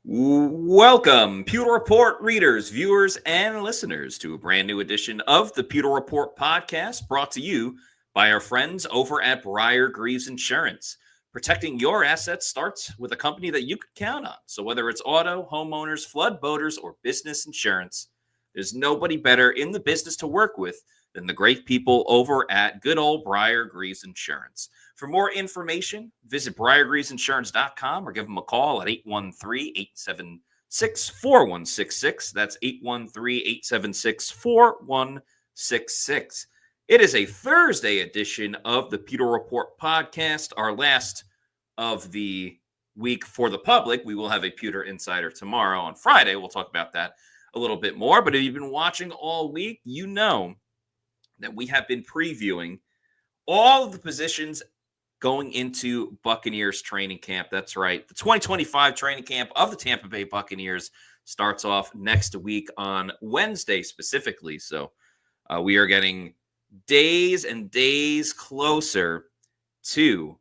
Welcome, Pewter Report readers, viewers, and listeners, to a brand new edition of the Pewter Report podcast, brought to you by our friends over at Briar Greaves Insurance. Protecting your assets starts with a company that you could count on. So whether it's auto, homeowners, flood, boaters, or business insurance, there's nobody better in the business to work with than the great people over at good old Briar Greaves Insurance. For more information, visit briargreavesinsurance.com or give them a call at 813-876-4166. That's 813-876-4166. It is a Thursday edition of the Pewter Report podcast, our last of the week for the public. We will have a Pewter Insider tomorrow on Friday. We'll talk about that a little bit more. But if you've been watching all week, you know that we have been previewing all of the positions going into Buccaneers training camp. That's right. The 2025 training camp of the Tampa Bay Buccaneers starts off next week on Wednesday specifically. So we are getting days and days closer to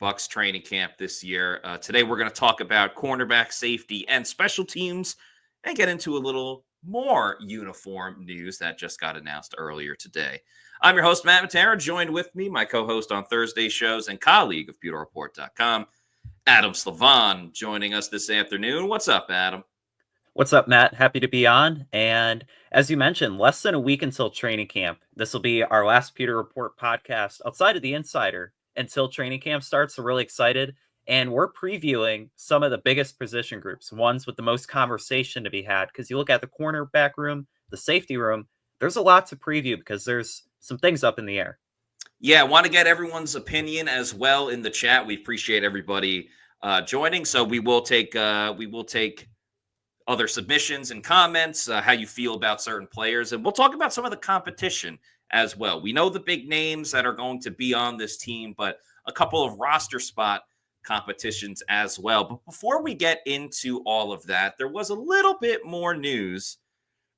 Bucs training camp this year. Today we're going to talk about cornerback, safety, and special teams, and get into a little more uniform news that just got announced earlier today. I'm your host, Matt Matera. Joined with me, my co-host on Thursday shows and colleague of PewterReport.com, Adam Slavon, joining us this afternoon. What's up, Adam? What's up, Matt? Happy to be on. And as you mentioned, less than a week until training camp. This will be our last Pewter Report podcast outside of the Insider until training camp starts. So really excited. And we're previewing some of the biggest position groups, ones with the most conversation to be had. Because you look at the cornerback room, the safety room, there's a lot to preview because there's some things up in the air. Yeah, I want to get everyone's opinion as well in the chat. We appreciate everybody joining. So we will take other submissions and comments, how you feel about certain players, and we'll talk about some of the competition as well. We know the big names that are going to be on this team, but a couple of roster spot competitions as well. But before we get into all of that, there was a little bit more news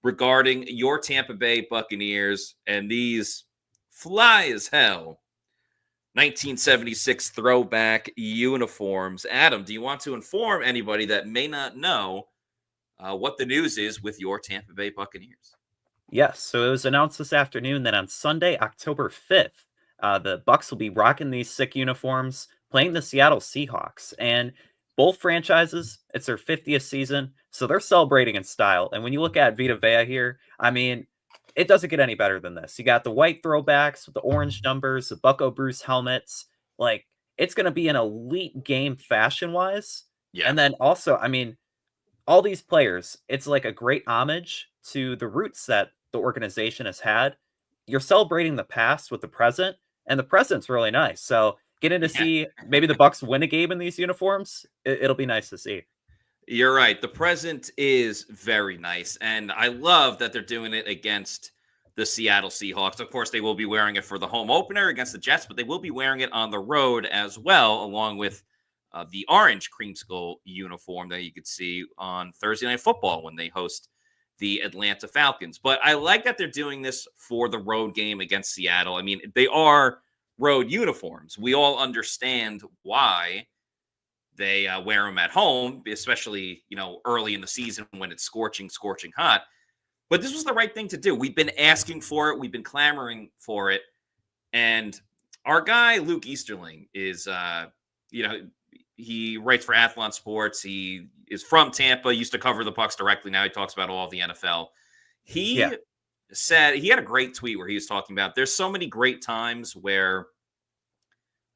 regarding your Tampa Bay Buccaneers and these fly as hell 1976 throwback uniforms. Adam, do you want to inform anybody that may not know what the news is with your Tampa Bay Buccaneers? Yes, so it was announced this afternoon that on Sunday, October 5th, the Bucs will be rocking these sick uniforms, playing the Seattle Seahawks. And both franchises, it's their 50th season, so they're celebrating in style. And when you look at Vita Vea here, I mean, it doesn't get any better than this. You got the white throwbacks with the orange numbers, the Bucco Bruce helmets. Like, it's going to be an elite game fashion-wise. Yeah. And then also, I mean, all these players, it's like a great homage to the roots that the organization has had. You're celebrating the past with the present, and the present's really nice. So getting to see maybe the Bucs win a game in these uniforms, it'll be nice to see. You're right. The present is very nice, and I love that they're doing it against the Seattle Seahawks. Of course, they will be wearing it for the home opener against the Jets, but they will be wearing it on the road as well, along with the orange creamsicle uniform that you could see on Thursday Night Football when they host the Atlanta Falcons. But I like that they're doing this for the road game against Seattle. I mean, they are road uniforms. We all understand why they wear them at home, especially, early in the season when it's scorching hot. But this was the right thing to do. We've been asking for it. We've been clamoring for it. And our guy, Luke Easterling, is, he writes for Athlon Sports. He is from Tampa, used to cover the Bucs directly. Now he talks about all of the NFL. He said, he had a great tweet where he was talking about there's so many great times where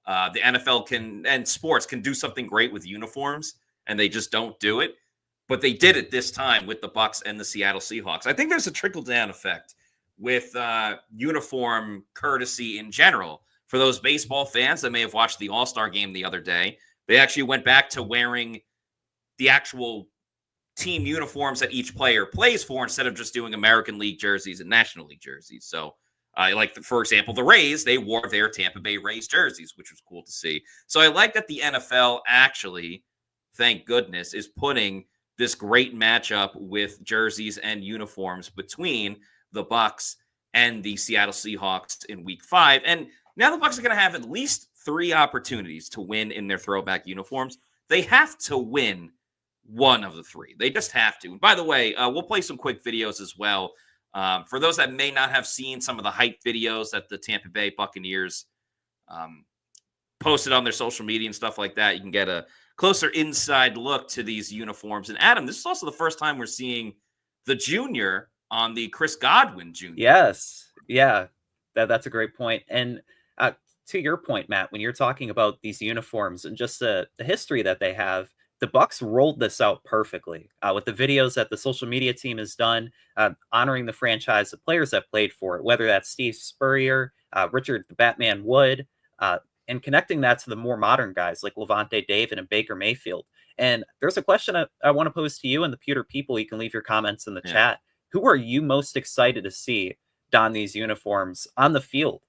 the NFL and sports can do something great with uniforms, and they just don't do it. But they did it this time with the Bucs and the Seattle Seahawks. I think there's a trickle-down effect with uniform courtesy in general. For those baseball fans that may have watched the All-Star game the other day, they actually went back to wearing the actual team uniforms that each player plays for instead of just doing American League jerseys and National League jerseys. So, for example, the Rays, they wore their Tampa Bay Rays jerseys, which was cool to see. So I like that the NFL actually, thank goodness, is putting this great matchup with jerseys and uniforms between the Bucs and the Seattle Seahawks in Week 5. And now the Bucs are going to have at least 3 opportunities to win in their throwback uniforms. They have to win one of the three. They just have to. And by the way, we'll play some quick videos as well. For those that may not have seen some of the hype videos that the Tampa Bay Buccaneers posted on their social media and stuff like that, you can get a closer inside look to these uniforms. And Adam, this is also the first time we're seeing the junior on the Chris Godwin Jr. Yes. Yeah. That's a great point. And to your point, Matt, when you're talking about these uniforms and just the history that they have, the Bucs rolled this out perfectly with the videos that the social media team has done, honoring the franchise, the players that played for it, whether that's Steve Spurrier, Richard the Batman Wood, and connecting that to the more modern guys like Levante David and Baker Mayfield. And there's a question I want to pose to you and the Pewter people. You can leave your comments in the chat. Who are you most excited to see don these uniforms on the field?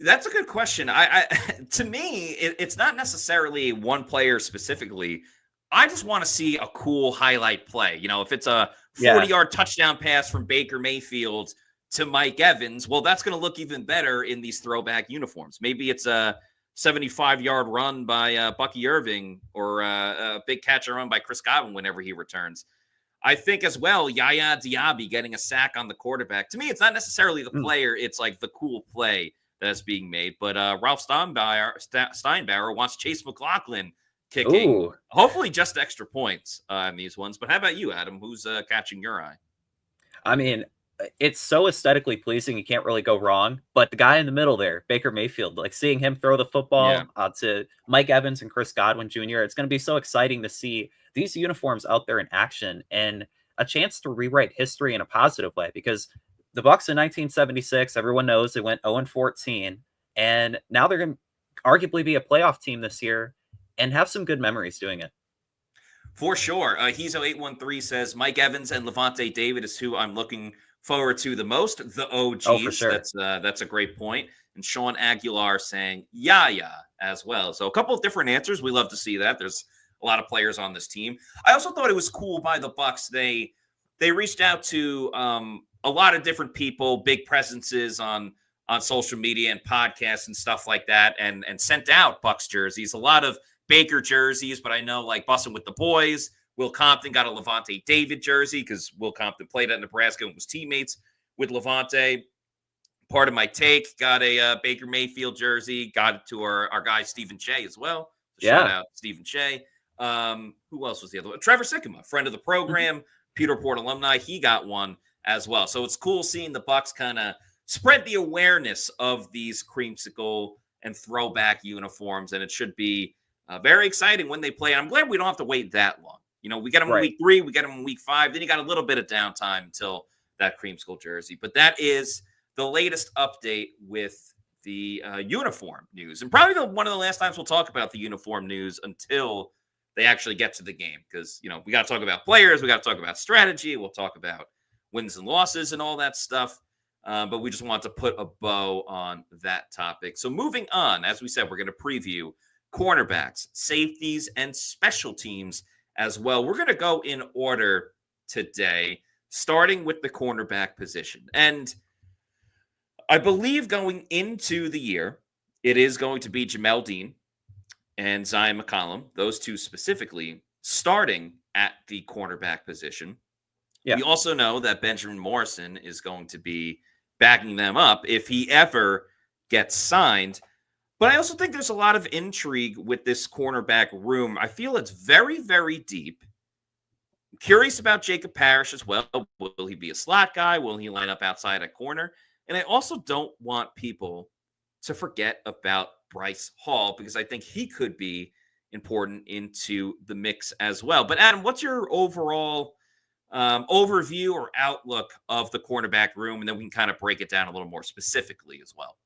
That's a good question. I to me, it's not necessarily one player specifically. I just want to see a cool highlight play. You know, if it's a 40-yard touchdown pass from Baker Mayfield to Mike Evans, well, that's going to look even better in these throwback uniforms. Maybe it's a 75-yard run by Bucky Irving or a big catch and run by Chris Godwin whenever he returns. I think as well, Yaya Diaby getting a sack on the quarterback. To me, it's not necessarily the player. It's like the cool play that's being made. But Ralph Steinbauer wants Chase McLaughlin kicking. Hopefully just extra points in these ones. But how about you, Adam? Who's catching your eye? I mean, it's so aesthetically pleasing. You can't really go wrong. But the guy in the middle there, Baker Mayfield, like seeing him throw the football to Mike Evans and Chris Godwin Jr., it's going to be so exciting to see these uniforms out there in action and a chance to rewrite history in a positive way, because the Bucs in 1976, everyone knows they went 0-14, and now they're going to arguably be a playoff team this year and have some good memories doing it. For sure. Hezo813 says Mike Evans and Levante David is who I'm looking forward to the most. The OGs. Oh, for sure. That's a great point. And Sean Aguilar saying Yaya as well. So a couple of different answers. We love to see that. There's a lot of players on this team. I also thought it was cool by the Bucs. They reached out to a lot of different people, big presences on social media and podcasts and stuff like that, and sent out Bucs jerseys. A lot of Baker jerseys, but I know like Bussin' with the Boys. Will Compton got a Levante David jersey because Will Compton played at Nebraska and was teammates with Levante. Part of my take got a Baker Mayfield jersey. Got it to our guy Stephen Shea as well. So shout out Stephen Shea. Who else was the other one? Trevor Sikkema, friend of the program, Pewter Report alumni. He got one as well. So it's cool seeing the Bucs kind of spread the awareness of these creamsicle and throwback uniforms, and it should be very exciting when they play. And I'm glad we don't have to wait that long. You know, we get them in week 3, we get them in week 5, then you got a little bit of downtime until that creamsicle jersey. But that is the latest update with the uniform news, and probably one of the last times we'll talk about the uniform news until they actually get to the game, because, you know, we got to talk about players, we got to talk about strategy, we'll talk about wins and losses and all that stuff. But we just want to put a bow on that topic. So moving on, as we said, we're going to preview cornerbacks, safeties, and special teams as well. We're going to go in order today, starting with the cornerback position. And I believe going into the year, it is going to be Jamel Dean and Zion McCollum, those two specifically, starting at the cornerback position. Yeah. We also know that Benjamin Morrison is going to be backing them up if he ever gets signed. But I also think there's a lot of intrigue with this cornerback room. I feel it's very, very deep. I'm curious about Jacob Parrish as well. Will he be a slot guy? Will he line up outside at corner? And I also don't want people to forget about Bryce Hall, because I think he could be important into the mix as well. But Adam, what's your overall overview or outlook of the cornerback room? And then we can kind of break it down a little more specifically as well.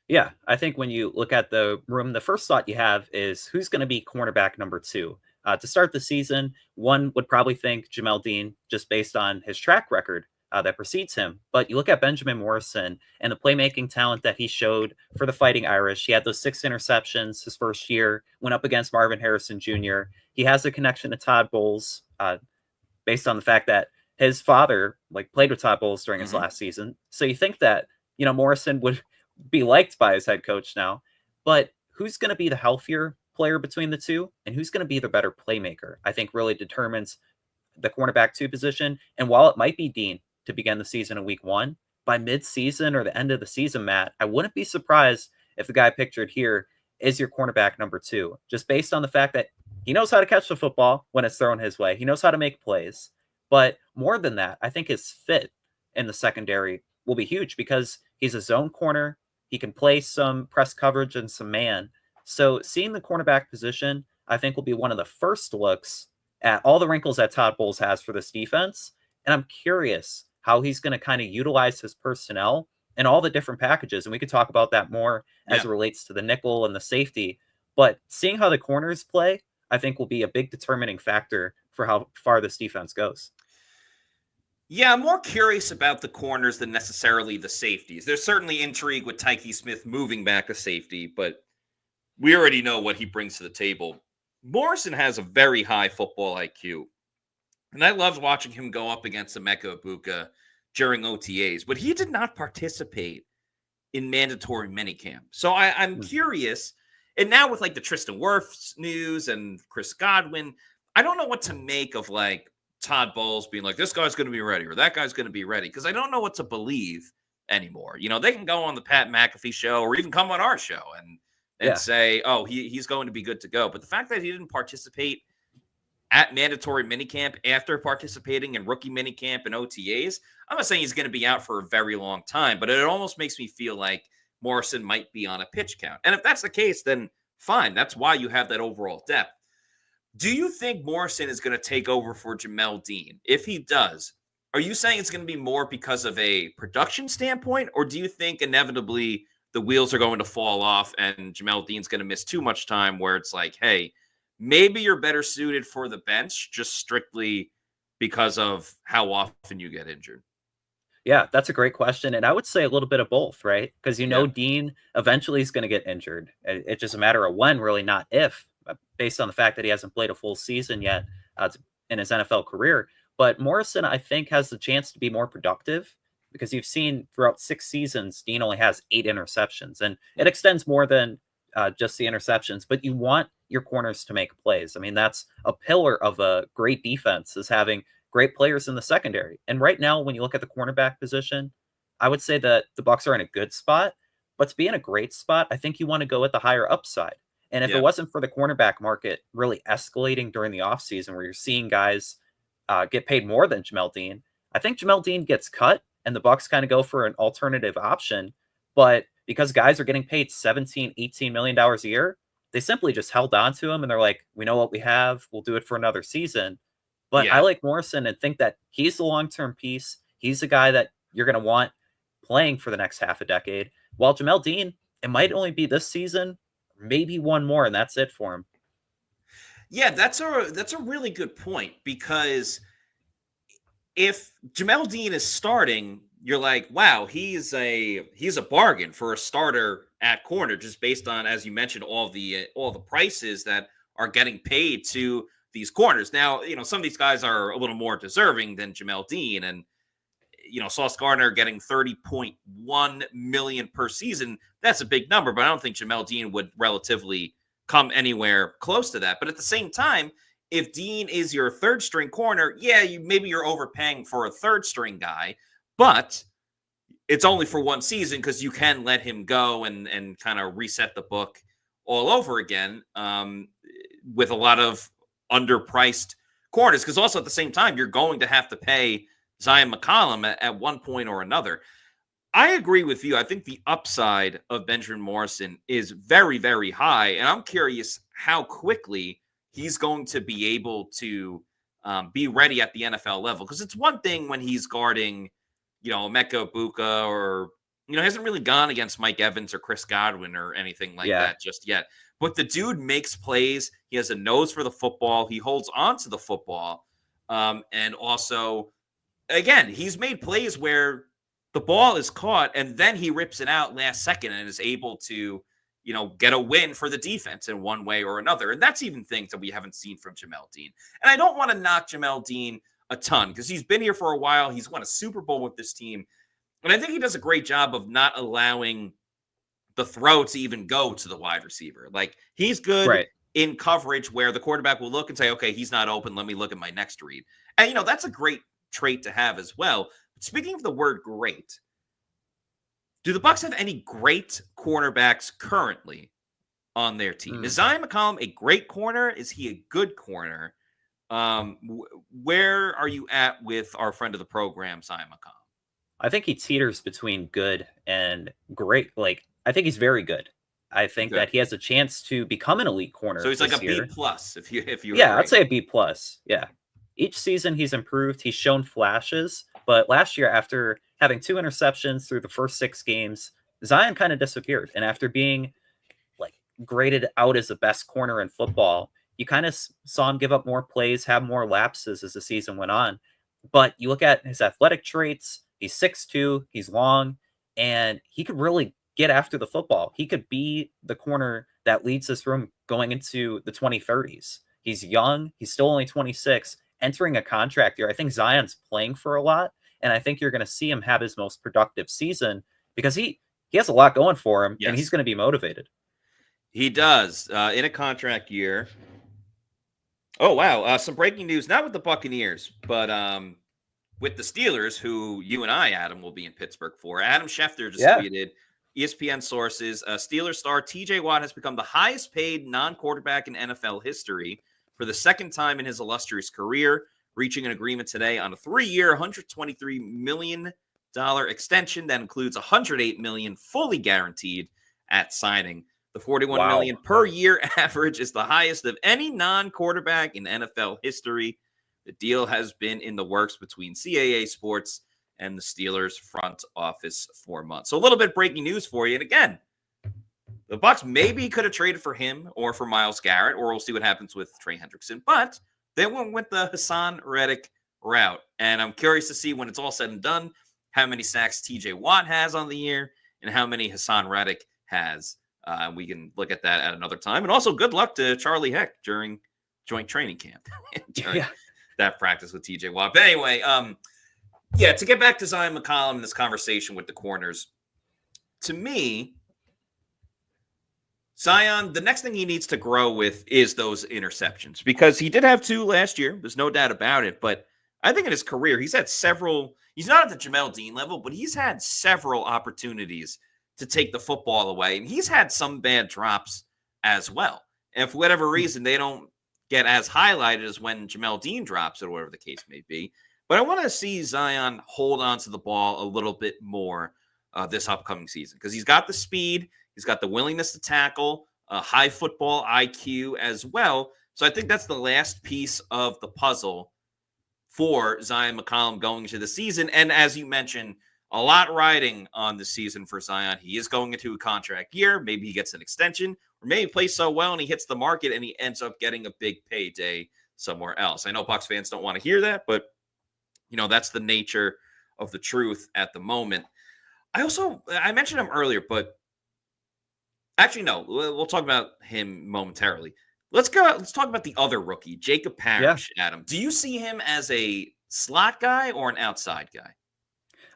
Yeah, I think when you look at the room, the first thought you have is who's going to be cornerback number 2. To start the season, one would probably think Jamel Dean, just based on his track record that precedes him. But you look at Benjamin Morrison and the playmaking talent that he showed for the Fighting Irish. He had those 6 interceptions his first year, went up against Marvin Harrison Jr. He has a connection to Todd Bowles, based on the fact that his father played with Todd Bowles during his last season. So you think that, Morrison would be liked by his head coach now. But who's going to be the healthier player between the two and who's going to be the better playmaker, I think really determines the cornerback 2 position. And while it might be Dean to begin the season in week 1, by mid-season or the end of the season, Matt, I wouldn't be surprised if the guy pictured here is your cornerback number 2, just based on the fact that he knows how to catch the football when it's thrown his way. He knows how to make plays. But more than that, I think his fit in the secondary will be huge because he's a zone corner. He can play some press coverage and some man. So seeing the cornerback position, I think will be one of the first looks at all the wrinkles that Todd Bowles has for this defense. And I'm curious how he's going to kind of utilize his personnel and all the different packages. And we could talk about that more as it relates to the nickel and the safety. But seeing how the corners play, I think will be a big determining factor for how far this defense goes. Yeah, I'm more curious about the corners than necessarily the safeties. There's certainly intrigue with Tyke Smith moving back to safety, but we already know what he brings to the table. Morrison has a very high football IQ, and I loved watching him go up against Emeka Egbuka during OTAs, but he did not participate in mandatory minicamp. So I'm curious, and now with like the Tristan Wirfs news and Chris Godwin, I don't know what to make of like Todd Bowles being like, this guy's going to be ready or that guy's going to be ready, because I don't know what to believe anymore. You know, they can go on the Pat McAfee show or even come on our show and say, oh, he's going to be good to go. But the fact that he didn't participate at mandatory minicamp after participating in rookie minicamp and OTAs, I'm not saying he's going to be out for a very long time, but it almost makes me feel like Morrison might be on a pitch count. And if that's the case, then fine. That's why you have that overall depth. Do you think Morrison is going to take over for Jamel Dean? If he does, are you saying it's going to be more because of a production standpoint, or do you think inevitably the wheels are going to fall off and Jamel Dean's going to miss too much time where it's like, hey, maybe you're better suited for the bench just strictly because of how often you get injured? Yeah, that's a great question. And I would say a little bit of both, right? Because Dean eventually is going to get injured. It's just a matter of when, really, not if, based on the fact that he hasn't played a full season yet in his NFL career. But Morrison, I think, has the chance to be more productive because you've seen throughout 6 seasons, Dean only has 8 interceptions. And it extends more than just the interceptions. But you want your corners to make plays. I mean, that's a pillar of a great defense, is having great players in the secondary. And right now, when you look at the cornerback position, I would say that the Bucs are in a good spot. But to be in a great spot, I think you want to go with the higher upside. And if it wasn't for the cornerback market really escalating during the offseason, where you're seeing guys get paid more than Jamel Dean, I think Jamel Dean gets cut and the Bucs kind of go for an alternative option. But because guys are getting paid $17, $18 million a year, they simply just held on to him and they're like, we know what we have. We'll do it for another season. But I like Morrison and think that he's the long-term piece. He's the guy that you're going to want playing for the next half a decade. While Jamel Dean, it might only be this season, maybe one more, and that's it for him. Yeah, that's a really good point, because if Jamel Dean is starting, you're like, wow, he's a bargain for a starter at corner, just based on, as you mentioned, all the prices that are getting paid to these corners. Now, some of these guys are a little more deserving than Jamel Dean, and Sauce Gardner getting $30.1 million per season. That's a big number, but I don't think Jamel Dean would relatively come anywhere close to that. But at the same time, if Dean is your third string corner, maybe you're overpaying for a third string guy, but it's only for one season because you can let him go and kind of reset the book all over again with a lot of underpriced corners. Because also at the same time, you're going to have to pay Zion McCollum at one point or another. I agree with you. I think the upside of Benjamin Morrison is very, very high. And I'm curious how quickly he's going to be able to be ready at the NFL level. Because it's one thing when he's guarding, Emeka Egbuka, or, hasn't really gone against Mike Evans or Chris Godwin or anything like that just yet. But the dude makes plays. He has a nose for the football. He holds on to the football. And also, again, he's made plays where the ball is caught and then he rips it out last second and is able to, get a win for the defense in one way or another. And that's even things that we haven't seen from Jamel Dean. And I don't want to knock Jamel Dean a ton because he's been here for a while. He's won a Super Bowl with this team. And I think he does a great job of not allowing the throw to even go to the wide receiver. Like, he's good in coverage where the quarterback will look and say, okay, he's not open. Let me look at my next read. And, that's a great trait to have as well. Speaking of the word great, do the Bucs have any great cornerbacks currently on their team? Is Zion McCollum a great corner? Is he a good corner? Where are you at with our friend of the program, Zion McCollum? I think he teeters between good and great. I think he's very good. I think that he has a chance to become an elite corner. So he's like a year. B plus. If you yeah, I'd say a B plus. Yeah, each season he's improved. He's shown flashes, but last year, after having 2 interceptions through the first 6 games, Zion kind of disappeared. And after being graded out as the best corner in football, you kind of saw him give up more plays, have more lapses as the season went on. But you look at his athletic traits, he's 6'2", he's long, and he could really get after the football. He could be the corner that leads this room going into the 2030s. He's young, he's still only 26, entering a contract year. I think Zion's playing for a lot, and I think you're going to see him have his most productive season because he has a lot going for him, and he's going to be motivated. He does, in a contract year. Oh, wow. Some breaking news, not with the Buccaneers, but with the Steelers, who you and I, Adam, will be in Pittsburgh for. Adam Schefter just tweeted, ESPN sources, Steelers star TJ Watt has become the highest paid non-quarterback in NFL history for the second time in his illustrious career, reaching an agreement today on a 3-year, $123 million extension that includes $108 million fully guaranteed at signing. The $41 million per year average is the highest of any non-quarterback in NFL history. The deal has been in the works between CAA Sports and the Steelers front office for months. So a little bit breaking news for you. And again, the Bucs maybe could have traded for him or for Myles Garrett, or we'll see what happens with Trey Hendrickson. But they went with the Hassan Reddick route. And I'm curious to see when it's all said and done, how many sacks TJ Watt has on the year and how many Hassan Reddick has. We can look at that at another time. And also good luck to Charlie Heck during joint training camp. That practice with TJ Watt. But anyway, to get back to Zion McCollum in this conversation with the corners, to me, Zion, the next thing he needs to grow with is those interceptions, because he did have 2 last year. There's no doubt about it. But I think in his career, he's had several. He's not at the Jamel Dean level, but he's had several opportunities to take the football away. And he's had some bad drops as well. And for whatever reason, they don't get as highlighted as when Jamel Dean drops it, or whatever the case may be. But I want to see Zion hold on to the ball a little bit more this upcoming season, because he's got the speed, he's got the willingness to tackle, high football IQ as well. So I think that's the last piece of the puzzle for Zion McCollum going into the season. And as you mentioned, a lot riding on the season for Zion. He is going into a contract year. Maybe he gets an extension, or maybe he plays so well and he hits the market and he ends up getting a big payday somewhere else. I know Bucs fans don't want to hear that, but that's the nature of the truth at the moment. I mentioned him earlier, but actually, no, we'll talk about him momentarily. Let's talk about the other rookie, Jacob Parrish. Adam, do you see him as a slot guy or an outside guy?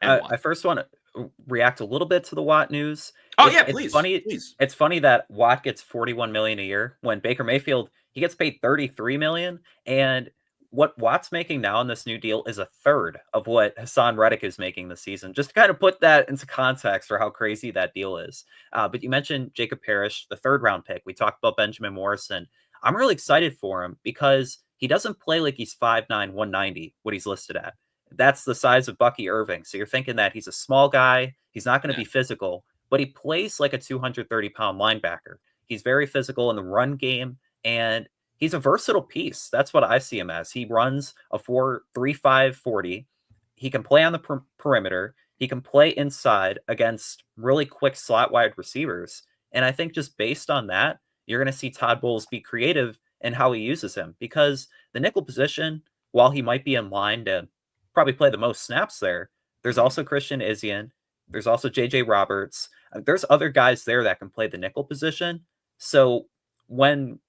I first want to react a little bit to the Watt news. Please. It's funny that Watt gets $41 million a year when Baker Mayfield, he gets paid $33 million, and what Watt's making now in this new deal is a third of what Hassan Reddick is making this season. Just to kind of put that into context for how crazy that deal is. But you mentioned Jacob Parrish, the 3rd round pick. We talked about Benjamin Morrison. I'm really excited for him because he doesn't play like he's 5'9", 190, what he's listed at. That's the size of Bucky Irving. So you're thinking that he's a small guy. He's not going to be physical, but he plays like a 230-pound linebacker. He's very physical in the run game, and he's a versatile piece. That's what I see him as. He runs a 4.35 40. He can play on the perimeter. He can play inside against really quick slot wide receivers. And I think just based on that, you're going to see Todd Bowles be creative in how he uses him, because the nickel position, while he might be in line to probably play the most snaps there, there's also Christian Izien. There's also JJ Roberts. There's other guys there that can play the nickel position. So when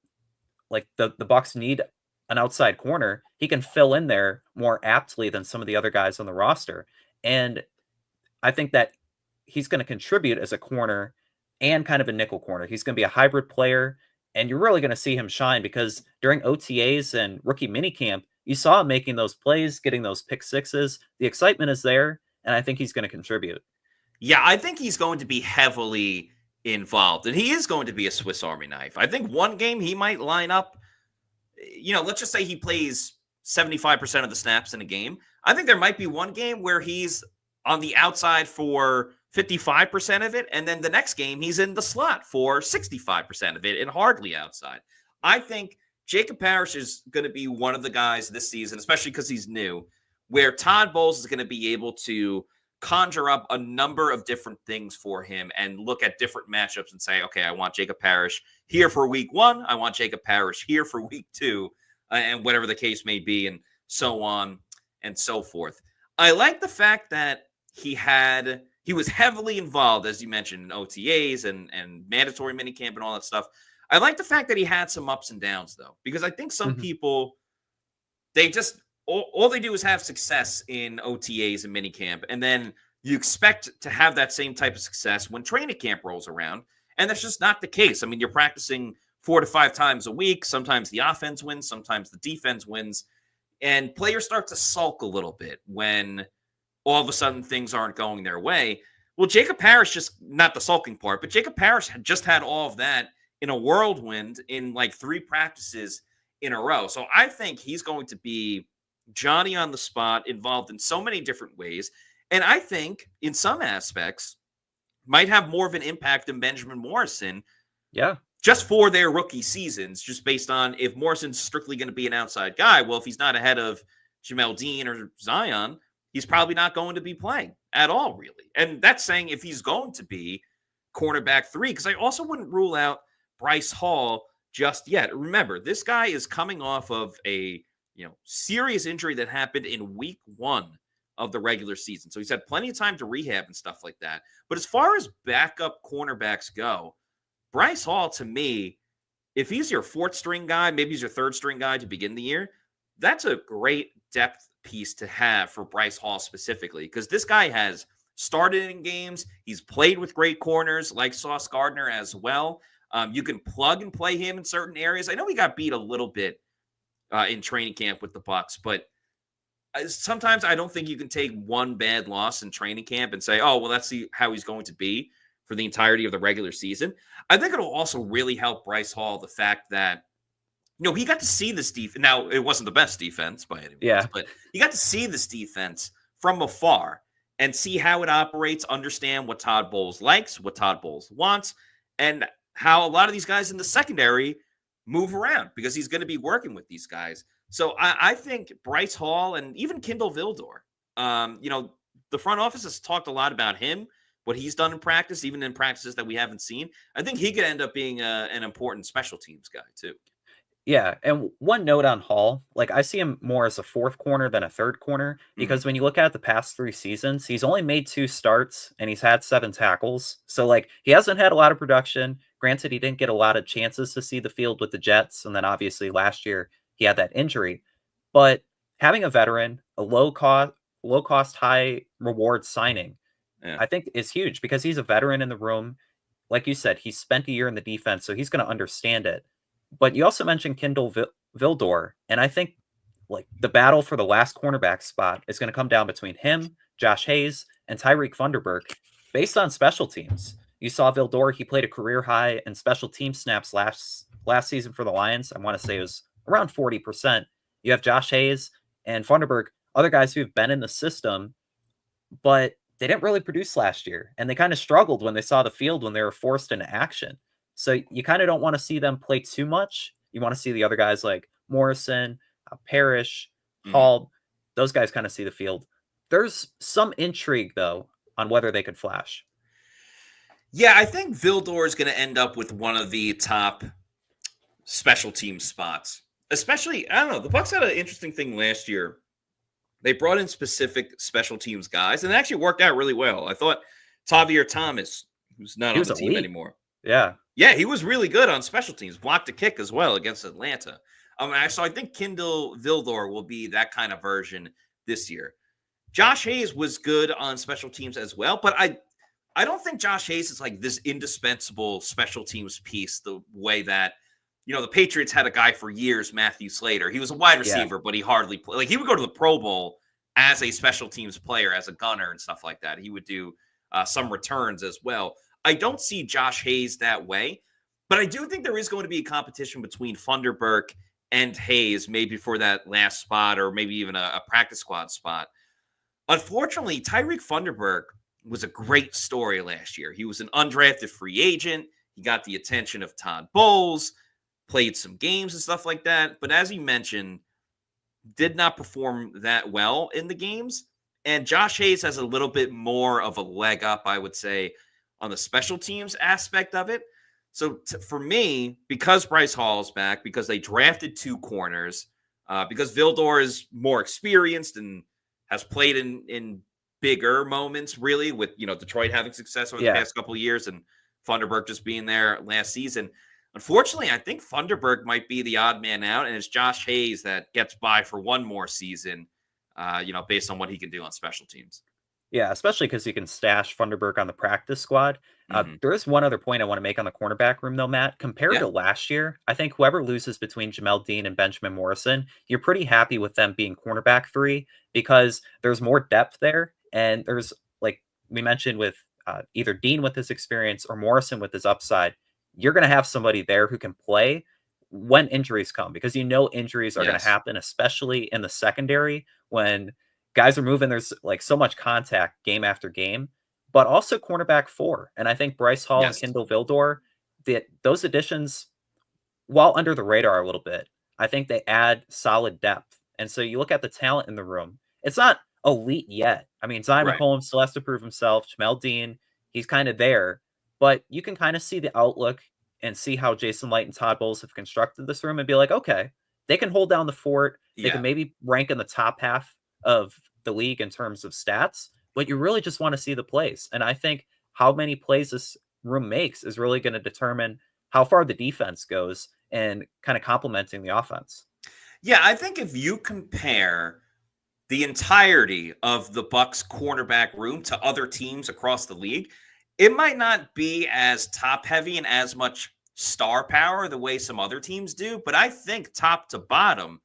the Bucs need an outside corner, he can fill in there more aptly than some of the other guys on the roster. And I think that he's going to contribute as a corner and kind of a nickel corner. He's going to be a hybrid player. And you're really going to see him shine because during OTAs and rookie minicamp, you saw him making those plays, getting those pick sixes. The excitement is there, and I think he's going to contribute. Yeah, I think he's going to be heavily involved, and he is going to be a Swiss Army knife. I think one game he might line up, let's just say he plays 75% of the snaps in a game. I think there might be one game where he's on the outside for 55% of it, and then the next game he's in the slot for 65% of it and hardly outside. I think Jacob Parrish is going to be one of the guys this season, especially because he's new, where Todd Bowles is going to be able to conjure up a number of different things for him and look at different matchups and say, okay, I want Jacob Parrish here for week 1. I want Jacob Parrish here for week 2, and whatever the case may be, and so on and so forth. I like the fact that he was heavily involved, as you mentioned, in OTAs and mandatory minicamp and all that stuff. I like the fact that he had some ups and downs, though, because I think some people, they just, all they do is have success in OTAs and minicamp, and then you expect to have that same type of success when training camp rolls around, and that's just not the case. I mean, you're practicing 4 to 5 times a week. Sometimes the offense wins, sometimes the defense wins, and players start to sulk a little bit when all of a sudden things aren't going their way. Well, Jacob Parrish, just not the sulking part, but Jacob Parrish had all of that in a whirlwind in like 3 practices in a row. So I think he's going to be Johnny on the spot, involved in so many different ways. And I think in some aspects might have more of an impact than Benjamin Morrison. Yeah. Just for their rookie seasons, just based on if Morrison's strictly going to be an outside guy. Well, if he's not ahead of Jamel Dean or Zion, he's probably not going to be playing at all, really. And that's saying if he's going to be cornerback 3, because I also wouldn't rule out Bryce Hall just yet. Remember, this guy is coming off of a serious injury that happened in week 1 of the regular season. So he's had plenty of time to rehab and stuff like that. But as far as backup cornerbacks go, Bryce Hall, to me, if he's your 4th string guy, maybe he's your 3rd string guy to begin the year, that's a great depth piece to have for Bryce Hall specifically, because this guy has started in games. He's played with great corners like Sauce Gardner as well. You can plug and play him in certain areas. I know he got beat a little bit in training camp with the Bucs, but sometimes I don't think you can take one bad loss in training camp and say, oh, well, let's see how he's going to be for the entirety of the regular season. I think it'll also really help Bryce Hall, the fact that, he got to see this defense. Now, it wasn't the best defense by any means, but he got to see this defense from afar and see how it operates, understand what Todd Bowles likes, what Todd Bowles wants, and how a lot of these guys in the secondary move around, because he's going to be working with these guys. So I think Bryce Hall and even Kindle Vildor, the front office has talked a lot about him, what he's done in practice, even in practices that we haven't seen. I think he could end up being an important special teams guy too. Yeah, and one note on Hall, like I see him more as a 4th corner than a 3rd corner, because when you look at the past 3 seasons, he's only made 2 starts and he's had 7 tackles. So like he hasn't had a lot of production. Granted, he didn't get a lot of chances to see the field with the Jets, and then obviously last year he had that injury. But having a veteran, a low cost, high reward signing, I think is huge, because he's a veteran in the room. Like you said, he spent a year in the defense, so he's going to understand it. But you also mentioned Kindle Vildor, and I think like the battle for the last cornerback spot is going to come down between him, Josh Hayes, and Tyreek Funderburk based on special teams. You saw Vildor, he played a career high in special team snaps last season for the Lions. I want to say it was around 40%. You have Josh Hayes and Funderburk, other guys who've been in the system, but they didn't really produce last year, and they kind of struggled when they saw the field when they were forced into action. So you kind of don't want to see them play too much. You want to see the other guys like Morrison, Parrish, Hall. Those guys kind of see the field. There's some intrigue, though, on whether they could flash. Yeah, I think Vildor is going to end up with one of the top special team spots. Especially, I don't know, the Bucs had an interesting thing last year. They brought in specific special teams guys, and it actually worked out really well. I thought Tavier Thomas, who's not on the team anymore. Yeah, he was really good on special teams. Blocked a kick as well against Atlanta. So I think Kindle Vildor will be that kind of version this year. Josh Hayes was good on special teams as well, but I don't think Josh Hayes is like this indispensable special teams piece the way that the Patriots had a guy for years, Matthew Slater. He was a wide receiver, but he hardly played. Like, he would go to the Pro Bowl as a special teams player, as a gunner and stuff like that. He would do some returns as well. I don't see Josh Hayes that way, but I do think there is going to be a competition between Funderburk and Hayes, maybe for that last spot or maybe even a practice squad spot. Unfortunately, Tyreek Funderburk was a great story last year. He was an undrafted free agent. He got the attention of Todd Bowles, played some games and stuff like that. But as you mentioned, did not perform that well in the games. And Josh Hayes has a little bit more of a leg up, I would say, on the special teams aspect of it. So for me, because Bryce Hall's back, because they drafted 2 corners, because Vildor is more experienced and has played in bigger moments, really, with Detroit having success over the past couple of years and Funderburk just being there last season. Unfortunately, I think Funderburk might be the odd man out, and it's Josh Hayes that gets by for one more season, based on what he can do on special teams. Yeah, especially because you can stash Funderburk on the practice squad. There is one other point I want to make on the cornerback room, though, Matt. Compared to last year, I think whoever loses between Jamel Dean and Benjamin Morrison, you're pretty happy with them being cornerback 3 because there's more depth there. And there's, like we mentioned, with either Dean with his experience or Morrison with his upside, you're going to have somebody there who can play when injuries come, because injuries are going to happen, especially in the secondary when guys are moving. There's like so much contact game after game, but also cornerback 4. And I think Bryce Hall and Kindle Vildor, those additions, while under the radar a little bit, I think they add solid depth. And so you look at the talent in the room, it's not elite yet. I mean, Zion Holmes still has to prove himself. Jamel Dean, he's kind of there, but you can kind of see the outlook and see how Jason Light and Todd Bowles have constructed this room and be like, okay, they can hold down the fort. They can maybe rank in the top half of the league in terms of stats, but you really just want to see the plays. And I think how many plays this room makes is really going to determine how far the defense goes and kind of complementing the offense. Yeah, I think if you compare the entirety of the Bucs cornerback room to other teams across the league, it might not be as top heavy and as much star power the way some other teams do, but I think top to bottom,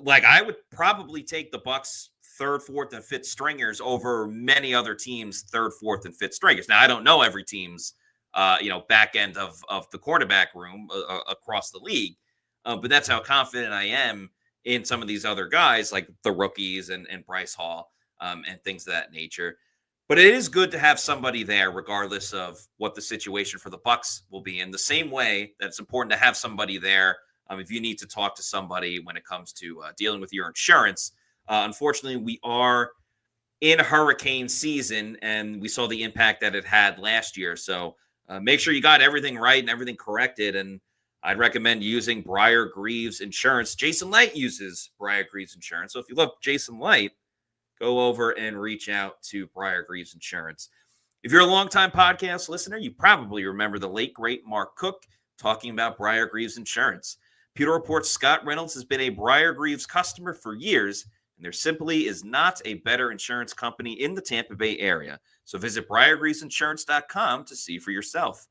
like, I would probably take the Bucs 3rd, 4th, and 5th stringers over many other teams' 3rd, 4th, and 5th stringers. Now, I don't know every team's back end of the quarterback room across the league, but that's how confident I am in some of these other guys, like the rookies and Bryce Hall and things of that nature. But it is good to have somebody there, regardless of what the situation for the Bucs will be. In the same way that it's important to have somebody there if you need to talk to somebody when it comes to dealing with your insurance. Unfortunately, we are in hurricane season, and we saw the impact that it had last year. So make sure you got everything right and everything corrected. And I'd recommend using Briar Greaves Insurance. Jason Light uses Briar Greaves Insurance. So if you love Jason Light, go over and reach out to Briar Greaves Insurance. If you're a longtime podcast listener, you probably remember the late, great Mark Cook talking about Briar Greaves Insurance. Pewter Report's Scott Reynolds has been a Briar Greaves customer for years, and there simply is not a better insurance company in the Tampa Bay area. So visit BriarGreavesInsurance.com to see for yourself.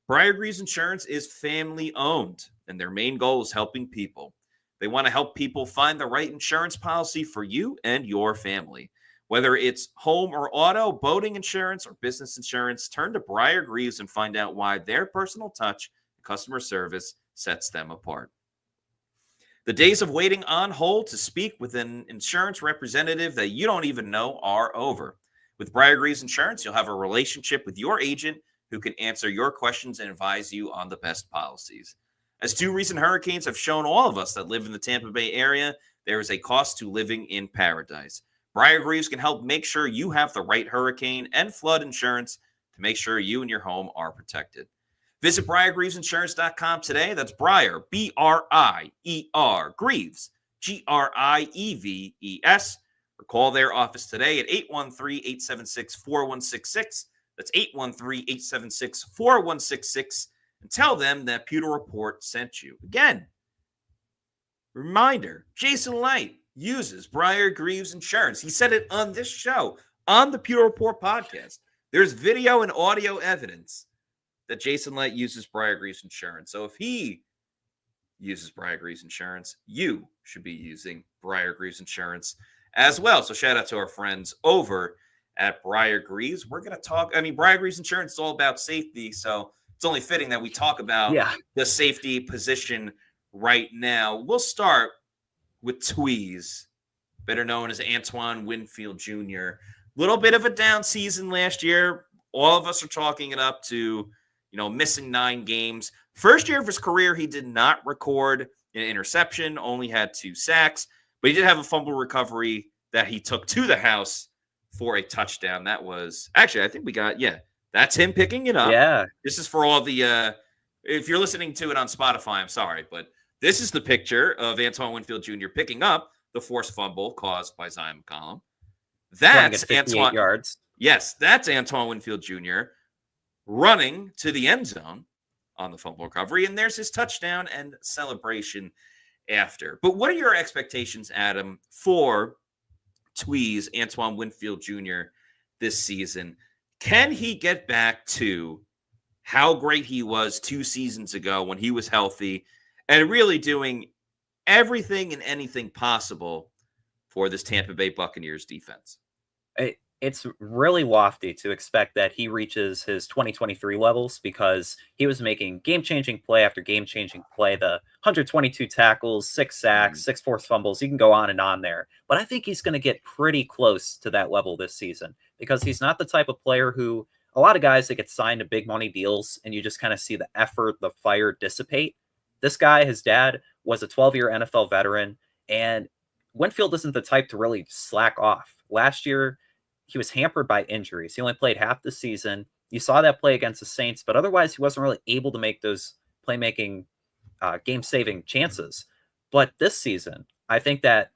Briar Greaves Insurance is family-owned, and their main goal is helping people. They want to help people find the right insurance policy for you and your family. Whether it's home or auto, boating insurance, or business insurance, turn to Briar Greaves and find out why their personal touch and customer service sets them apart. The days of waiting on hold to speak with an insurance representative that you don't even know are over. With Briar Greaves Insurance, you'll have a relationship with your agent who can answer your questions and advise you on the best policies. As 2 recent hurricanes have shown all of us that live in the Tampa Bay area, there is a cost to living in paradise. Briar Greaves can help make sure you have the right hurricane and flood insurance to make sure you and your home are protected. Visit BriarGreavesInsurance.com today. That's Briar, B-R-I-E-R, Greaves, G-R-I-E-V-E-S. Or call their office today at 813-876-4166. That's 813-876-4166. And tell them that Pewter Report sent you. Again, reminder, Jason Light uses Briar Greaves Insurance. He said it on this show, on the Pewter Report podcast. There's video and audio evidence that Jason Light uses Briargreaves Insurance. So if he uses Briargreaves Insurance, you should be using Briargreaves Insurance as well. So shout out to our friends over at Briargreaves. We're going to talk, Briargreaves Insurance is all about safety, so it's only fitting that we talk about the safety position right now. We'll start with Tweez, better known as Antoine Winfield Jr. Little bit of a down season last year. All of us are chalking it up to, missing 9 games. First year of his career, he did not record an interception, only had 2 sacks, but he did have a fumble recovery that he took to the house for a touchdown. That was actually, I think we got, that's him picking it up. Yeah. This is for all the, if you're listening to it on Spotify, I'm sorry, but this is the picture of Antoine Winfield Jr. picking up the forced fumble caused by Zion McCollum. That's Antoine yards. Yes, that's Antoine Winfield Jr. running to the end zone on the fumble recovery, and there's his touchdown and celebration after. But what are your expectations, Adam, for Tweez, Antoine Winfield Jr. this season? Can he get back to how great he was 2 seasons ago when he was healthy and really doing everything and anything possible for this Tampa Bay Buccaneers defense? It's really lofty to expect that he reaches his 2023 levels because he was making game-changing play after game-changing play. The 122 tackles, 6 sacks, 6 forced fumbles. You can go on and on there. But I think he's going to get pretty close to that level this season because he's not the type of player who a lot of guys that get signed to big money deals and you just kind of see the effort, the fire dissipate. This guy, his dad, was a 12-year NFL veteran, and Winfield isn't the type to really slack off. Last year, he was hampered by injuries. He only played half the season. You saw that play against the Saints, but otherwise he wasn't really able to make those playmaking, game-saving chances. But this season, I think that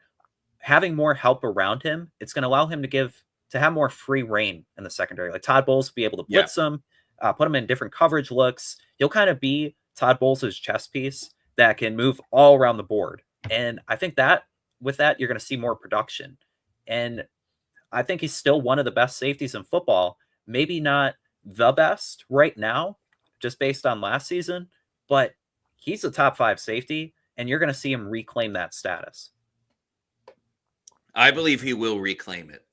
having more help around him, it's going to allow him to have more free reign in the secondary. Like Todd Bowles will be able to blitz him, put him in different coverage looks. He'll kind of be Todd Bowles' chess piece that can move all around the board. And I think that with that, you're going to see more production. And I think he's still one of the best safeties in football. Maybe not the best right now, just based on last season, but he's a top 5 safety, and you're going to see him reclaim that status. I believe he will reclaim it.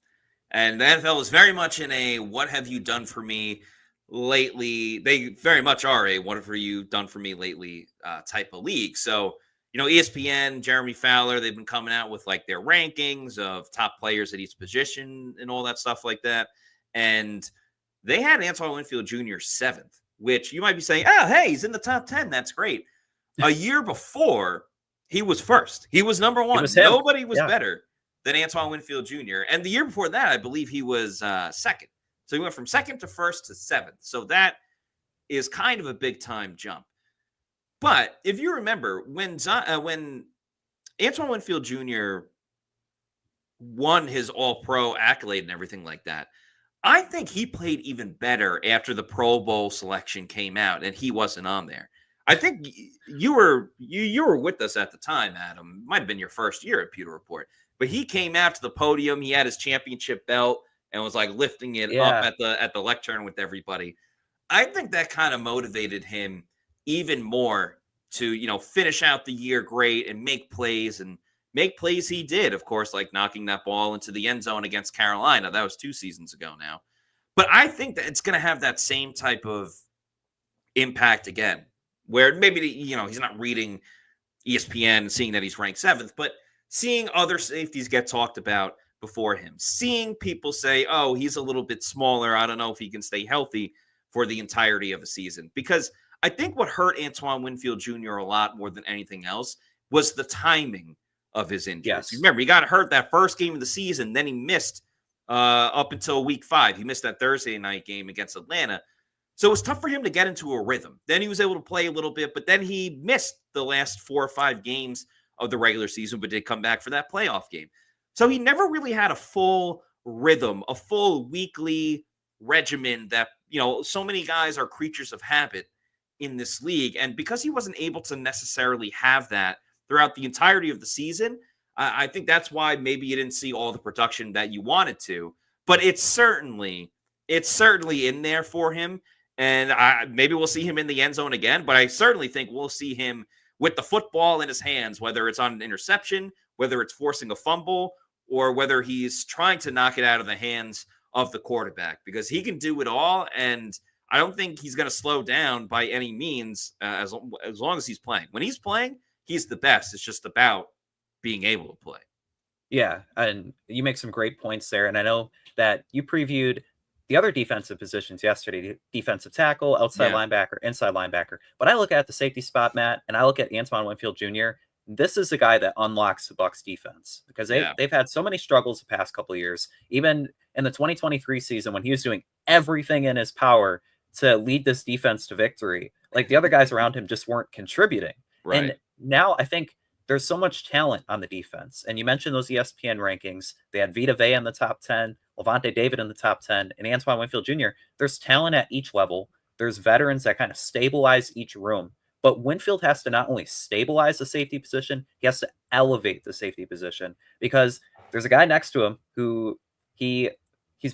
And the NFL is very much in a what have you done for me lately? They very much are a what have you done for me lately type of league. So, ESPN, Jeremy Fowler, they've been coming out with like their rankings of top players at each position and all that stuff like that. And they had Antoine Winfield Jr. 7th, which you might be saying, oh, hey, he's in the top 10. That's great. A year before, he was first. He was number 1. Nobody was better than Antoine Winfield Jr. And the year before that, I believe he was 2nd. So he went from 2nd to 1st to 7th. So that is kind of a big time jump. But if you remember, when Antoine Winfield Jr. won his All-Pro accolade and everything like that, I think he played even better after the Pro Bowl selection came out and he wasn't on there. I think you were with us at the time, Adam. It might have been your first year at Pewter Report. But he came out to the podium. He had his championship belt and was like lifting it up at the lectern with everybody. I think that kind of motivated him even more to, finish out the year great and make plays he did, of course, like knocking that ball into the end zone against Carolina. That was 2 seasons ago now. But I think that it's going to have that same type of impact again, where maybe, he's not reading ESPN and seeing that he's ranked 7th, but seeing other safeties get talked about before him, seeing people say, oh, he's a little bit smaller. I don't know if he can stay healthy for the entirety of a season. Because I think what hurt Antoine Winfield Jr. a lot more than anything else was the timing of his injuries. Yes. Remember, he got hurt that first game of the season. Then he missed up until week 5. He missed that Thursday night game against Atlanta. So it was tough for him to get into a rhythm. Then he was able to play a little bit, but then he missed the last 4 or 5 games of the regular season, but did come back for that playoff game. So he never really had a full rhythm, a full weekly regimen that, so many guys are creatures of habit in this league. And because he wasn't able to necessarily have that throughout the entirety of the season, I think that's why maybe you didn't see all the production that you wanted to. But it's certainly in there for him. And maybe we'll see him in the end zone again, but I certainly think we'll see him with the football in his hands, whether it's on an interception, whether it's forcing a fumble, or whether he's trying to knock it out of the hands of the quarterback, because he can do it all. And I don't think he's going to slow down by any means as long as he's playing. When he's playing, he's the best. It's just about being able to play. Yeah, and you make some great points there. And I know that you previewed the other defensive positions yesterday: defensive tackle, outside linebacker, inside linebacker. But I look at the safety spot, Matt, and I look at Antoine Winfield Jr. This is the guy that unlocks the Bucs defense, because they've had so many struggles the past couple of years. Even in the 2023 season, when he was doing everything in his power to lead this defense to victory, like, the other guys around him just weren't contributing. Right. And now I think there's so much talent on the defense. And you mentioned those ESPN rankings. They had Vita Vea in the top 10, Levante David in the top 10, and Antoine Winfield Jr. There's talent at each level. There's veterans that kind of stabilize each room. But Winfield has to not only stabilize the safety position, he has to elevate the safety position, because there's a guy next to him who he's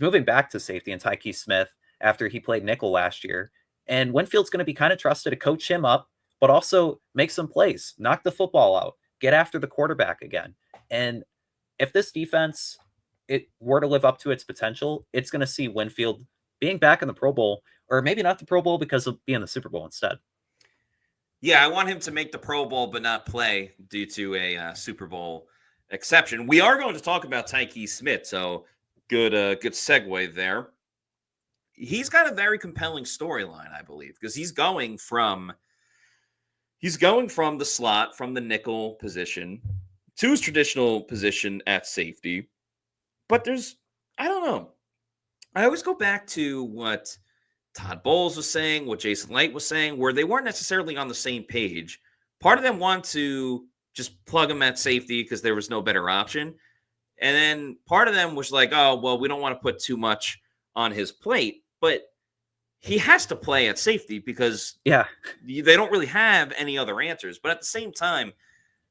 moving back to safety, in Tyke Smith, after he played nickel last year. And Winfield's going to be kind of trusted to coach him up, but also make some plays, knock the football out, get after the quarterback again. And if this defense were to live up to its potential, it's going to see Winfield being back in the Pro Bowl, or maybe not the Pro Bowl, because he'll be in the Super Bowl instead. Yeah, I want him to make the Pro Bowl but not play due to a Super Bowl exception. We are going to talk about Tyke Smith, so good segue there. He's got a very compelling storyline, I believe, because he's going from the slot, from the nickel position, to his traditional position at safety. But I don't know. I always go back to what Todd Bowles was saying, what Jason Light was saying, where they weren't necessarily on the same page. Part of them wanted to just plug him at safety because there was no better option. And then part of them was like, oh, well, we don't want to put too much on his plate. But he has to play at safety because they don't really have any other answers. But at the same time,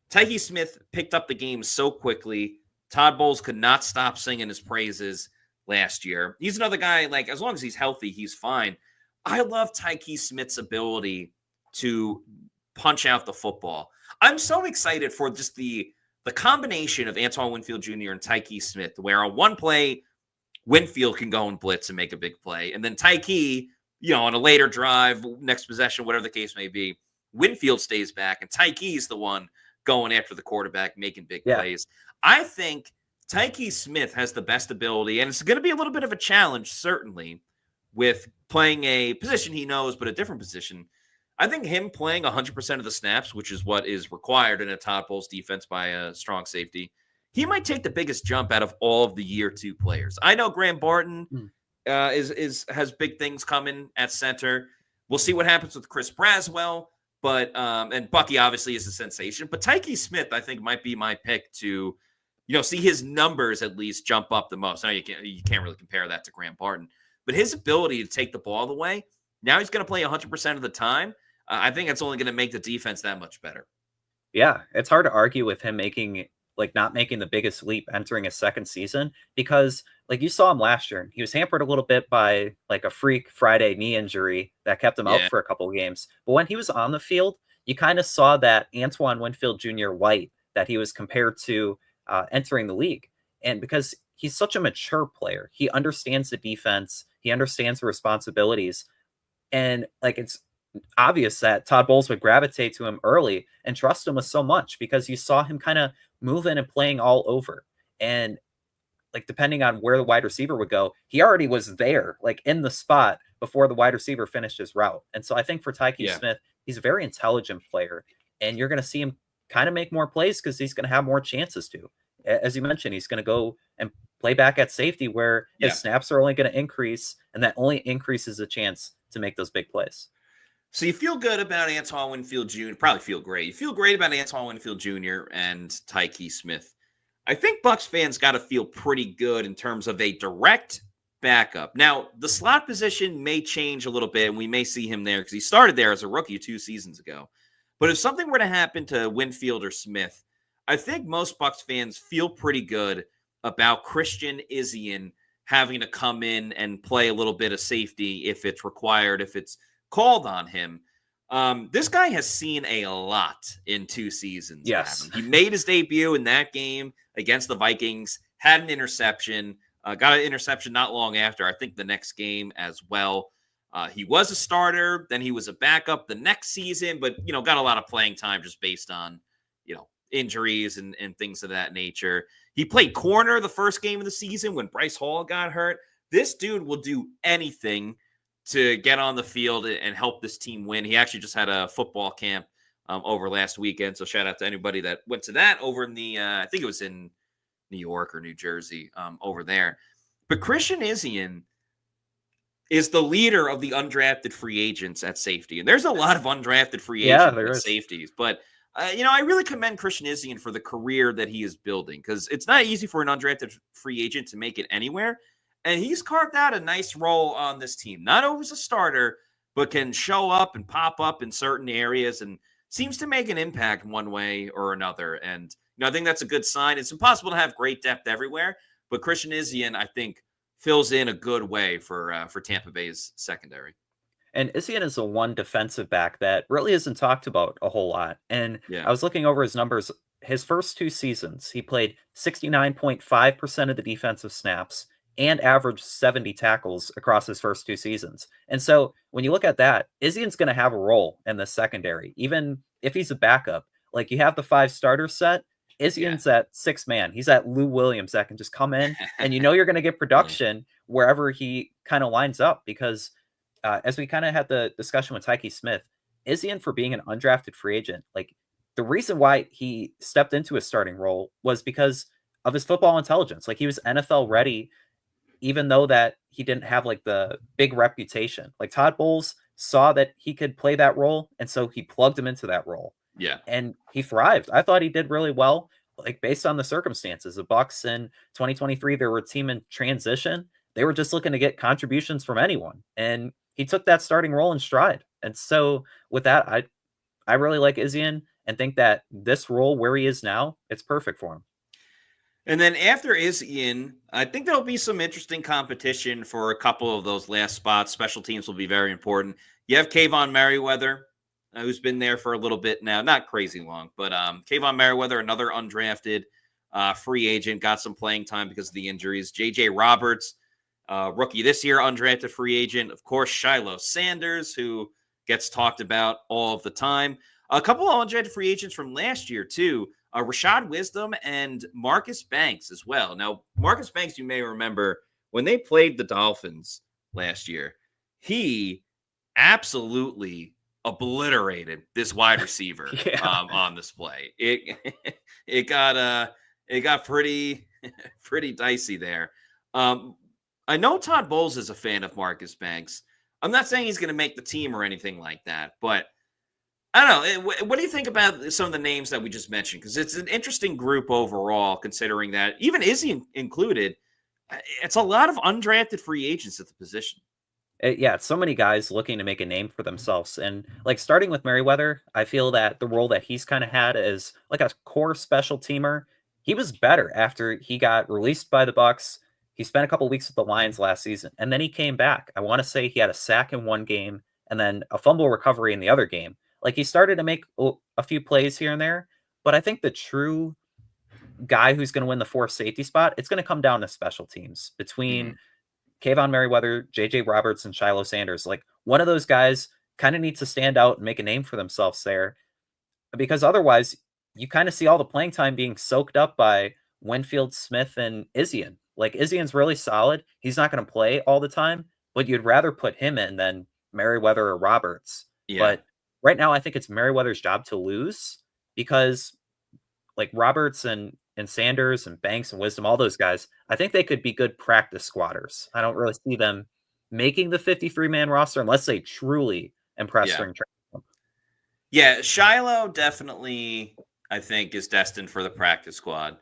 Tyke Smith picked up the game so quickly. Todd Bowles could not stop singing his praises last year. He's another guy, like, as long as he's healthy, he's fine. I love Tyke Smith's ability to punch out the football. I'm so excited for just the combination of Antoine Winfield Jr. and Tyke Smith, where on one play, Winfield can go and blitz and make a big play. And then Tyke, on a later drive, next possession, whatever the case may be, Winfield stays back, and Tyke's the one going after the quarterback, making big plays. I think Tyke Smith has the best ability, and it's going to be a little bit of a challenge, certainly, with playing a position he knows, but a different position. I think him playing 100% of the snaps, which is what is required in a Todd Bowles defense by a strong safety, he might take the biggest jump out of all of the year two players. I know Graham Barton has big things coming at center. We'll see what happens with Chris Braswell, but and Bucky obviously is a sensation. But Tyke Smith, I think, might be my pick to, see his numbers at least jump up the most. Now you can't really compare that to Graham Barton, but his ability to take the ball away, now he's going to play 100% of the time. I think it's only going to make the defense that much better. Yeah, it's hard to argue with him not making the biggest leap entering his second season, because you saw him last year, he was hampered a little bit by a freak Friday knee injury that kept him out for a couple of games. But when he was on the field, you kind of saw that Antoine Winfield Jr. light that he was compared to entering the league. And because he's such a mature player, he understands the defense, he understands the responsibilities. And it's obvious that Todd Bowles would gravitate to him early and trust him with so much, because you saw him kind of moving and playing all over. And depending on where the wide receiver would go, he already was there, in the spot before the wide receiver finished his route. And so I think for Tyke Smith, he's a very intelligent player, and you're going to see him kind of make more plays because he's going to have more chances to. As you mentioned, he's going to go and play back at safety, where his snaps are only going to increase, and that only increases the chance to make those big plays. So you feel good about Antoine Winfield Jr. Probably feel great. You feel great about Antoine Winfield Jr. and Tyke Smith. I think Bucs fans got to feel pretty good in terms of a direct backup. Now, the slot position may change a little bit, and we may see him there because he started there as a rookie 2 seasons ago. But if something were to happen to Winfield or Smith, I think most Bucs fans feel pretty good about Christian Izien having to come in and play a little bit of safety if it's required, if it's called on him. This guy has seen a lot in 2 seasons, Yes. Gavin. He made his debut in that game against the Vikings, had an interception, got an interception not long after, I think the next game as well. He was a starter, then he was a backup the next season, but, got a lot of playing time just based on, injuries and things of that nature. He played corner the first game of the season when Bryce Hall got hurt. This dude will do anything to get on the field and help this team win. He actually just had a football camp over last weekend. So shout out to anybody that went to that over in the, I think it was in New York or New Jersey over there. But Christian Izien is the leader of the undrafted free agents at safety. And there's a lot of undrafted free agents at safeties. But, I really commend Christian Izien for the career that he is building, because it's not easy for an undrafted free agent to make it anywhere. And he's carved out a nice role on this team. Not always a starter, but can show up and pop up in certain areas and seems to make an impact one way or another. And, I think that's a good sign. It's impossible to have great depth everywhere, but Christian Izien, I think, fills in a good way for Tampa Bay's secondary. And Izien is the one defensive back that really isn't talked about a whole lot. And Yeah. I was looking over his numbers. His first 2 seasons, he played 69.5% of the defensive snaps and averaged 70 tackles across his first 2 seasons. And so when you look at that, Izien's going to have a role in the secondary, even if he's a backup. Like, you have the 5 starter set, Izien's that 6th man. He's that Lou Williams that can just come in, and you're going to get production wherever he kind of lines up, because as we kind of had the discussion with Tyke Smith, Izien, for being an undrafted free agent, like, the reason why he stepped into his starting role was because of his football intelligence. Like, he was NFL ready, even though that he didn't have like the big reputation. Like, Todd Bowles saw that he could play that role, and so he plugged him into that role. Yeah. And he thrived. I thought he did really well, like, based on the circumstances. The Bucs in 2023, they were a team in transition. They were just looking to get contributions from anyone, and he took that starting role in stride. And so with that, I really like Izien and think that this role where he is now, it's perfect for him. And then after Izien, I think there'll be some interesting competition for a couple of those last spots. Special teams will be very important. You have Kayvon Merriweather, who's been there for a little bit now. Not crazy long, but Kayvon Merriweather, another undrafted free agent, got some playing time because of the injuries. J.J. Roberts, rookie this year, undrafted free agent. Of course, Shiloh Sanders, who gets talked about all of the time. A couple of undrafted free agents from last year, too. Rashad Wisdom and Marcus Banks as well. Now, Marcus Banks, you may remember, when they played the Dolphins last year, he absolutely obliterated this wide receiver on display. It got pretty dicey there. I know Todd Bowles is a fan of Marcus Banks. I'm not saying he's going to make the team or anything like that, but I don't know. What do you think about some of the names that we just mentioned? Because it's an interesting group overall, considering that even Izzy included, it's a lot of undrafted free agents at the position. Yeah, so many guys looking to make a name for themselves. And like, starting with Merriweather, I feel that the role that he's kind of had as like a core special teamer, he was better after he got released by the Bucs. He spent a couple weeks with the Lions last season, and then he came back. I want to say he had a sack in one game and then a fumble recovery in the other game. Like, he started to make a few plays here and there, but I think the true guy who's going to win the 4th safety spot, it's going to come down to special teams between Kayvon Merriweather, J.J. Roberts, and Shiloh Sanders. Like, one of those guys kind of needs to stand out and make a name for themselves there, because otherwise you kind of see all the playing time being soaked up by Winfield, Smith, and Izien. Like, Izien's really solid. He's not going to play all the time, but you'd rather put him in than Merriweather or Roberts. Yeah. But right now, I think it's Merriweather's job to lose, because like Roberts and Sanders and Banks and Wisdom, all those guys, I think they could be good practice squatters. I don't really see them making the 53-man roster unless they truly impress during training. Yeah, Shiloh definitely, I think, is destined for the practice squad.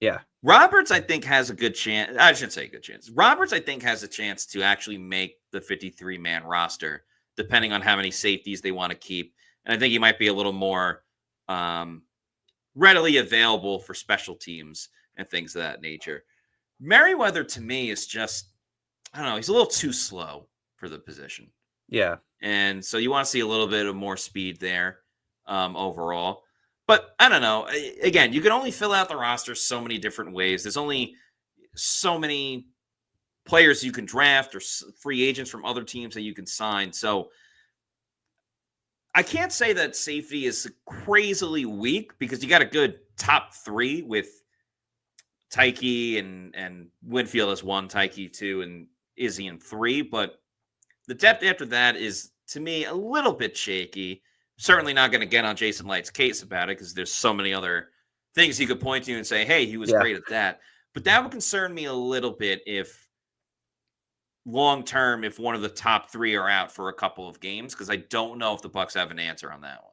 Yeah. Roberts, I think, has a good chance. I shouldn't say good chance. Roberts, I think, has a chance to actually make the 53-man roster, depending on how many safeties they want to keep. And I think he might be a little more readily available for special teams and things of that nature. Merriweather to me is just, I don't know, he's a little too slow for the position. Yeah. And so you want to see a little bit of more speed there overall. But I don't know. Again, you can only fill out the roster so many different ways. There's only so many players you can draft or free agents from other teams that you can sign. So I can't say that safety is crazily weak because you got a good top three with Tyke and Winfield as 1, Tyke 2, and Izzy in 3. But the depth after that is, to me, a little bit shaky. Certainly not going to get on Jason Light's case about it because there's so many other things you could point to and say, hey, he was great at that. But that would concern me a little bit if long term, if one of the top 3 are out for a couple of games, because I don't know if the Bucs have an answer on that one.